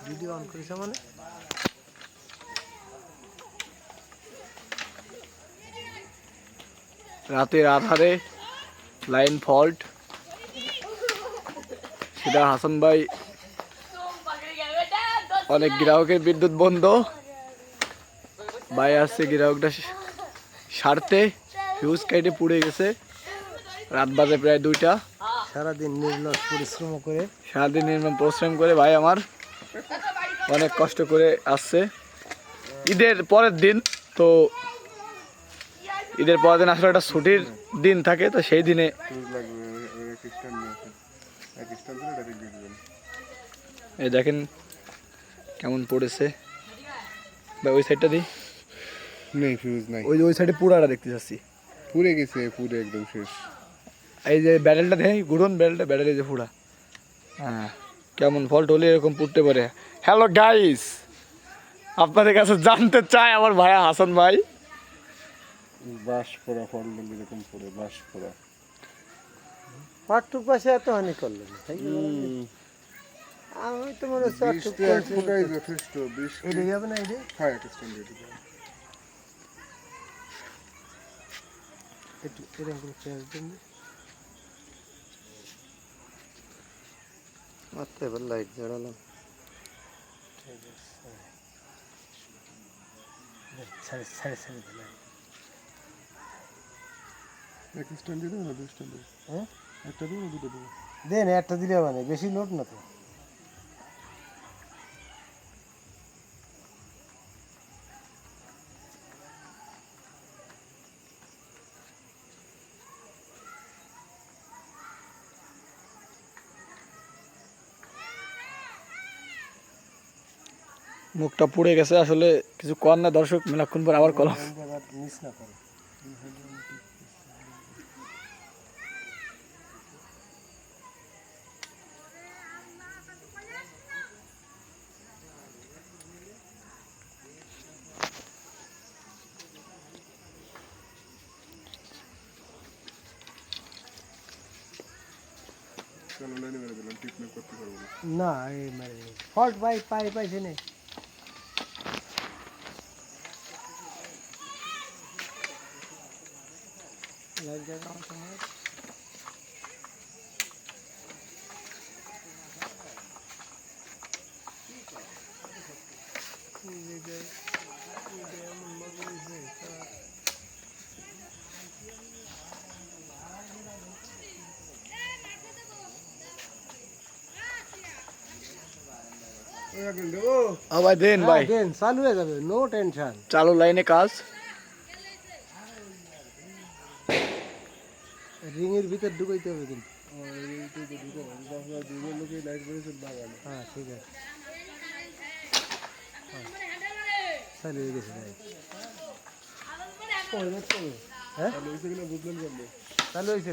Video on করেছে মানে রাতের আধারে লাইন ফল্ট, সেটা হাসান ভাই অনেক গ্রাহকের বিদ্যুৎ বন্ধ, ভাই আসছে গ্রাহকটা সারতে, ফিউজ কেটে পুড়ে গেছে। রাত বাজে প্রায় 2টা। সারাদিন নির্লস পরিশ্রম করে ভাই আমার অনেক কষ্ট করে আসছে। ঈদের পরের দিন তো, ঈদের পরের দিন আসলে একটা ছুটির দিন থাকে, তো সেই দিনে এই দেখেন কেমন পড়েছে। বা ওই সাইডটা দিই নেই, ফিউজ নাই। ওই সাইডে পুরাটা দেখতে চাচ্ছি। পুড়ে গেছে, পুরো একদম শেষ। এই যে ব্যারেলটা দেখেন, ঘুরন ব্যারেলটা, ব্যারেলে যে পুরা, হ্যাঁ কেমন ফল্ট হলে এরকম পুড়তে পারে। হ্যালো গাইস, আপনাদের কাছে জানতে চাই আমার ভাইয়া হাসান ভাই, বাস পড়া ফল এরকম পড়ে বাস পড়া পাটটুক পাশে এত হানি করলো না, তাই আমি তো মনে হচ্ছে ফুটাই যথেষ্ট। এটা যাবে না, এটা হ্যাঁ, একটা স্ট্যান্ডার্ড একটু এরকম চেঞ্জ দিন। মাত্র এবার লাইট জ্বালালাম, ঠিক আছে। ছাড়ে ছাড়ে ছাড়ে দিলাম। একটা স্ট্যান্ড দিয়ে দেবো না, 2 স্ট্যান্ড দেবো? হ্যাঁ, একটা দেবো না 2টা দেবো? দেন একটা দিলে মানে বেশি লোড না তো। মুখটা পুড়ে গেছে আসলে, কিছু কর না দর্শক, মেলাক্ষণ পর আবার কলম। মিস না করে। লাইনে মেরে দিলাম, ট্রিটমেন্ট করতে পারবো না। না, এই মানে ফল্ট পাইছে না। লাইট জ্বালানোর সময় ভাই দেন ভাই, দেন, চালু হয়ে যাবে, নো টেনশন। চালু লাইনে কাজ। রিংয়ের ভিতর ঢুকাইতে হবে কিন্তু। হ্যাঁ, ঠিক আছে, চালু হয়ে গেছে ভাই। হ্যাঁ, চালু হয়েছে।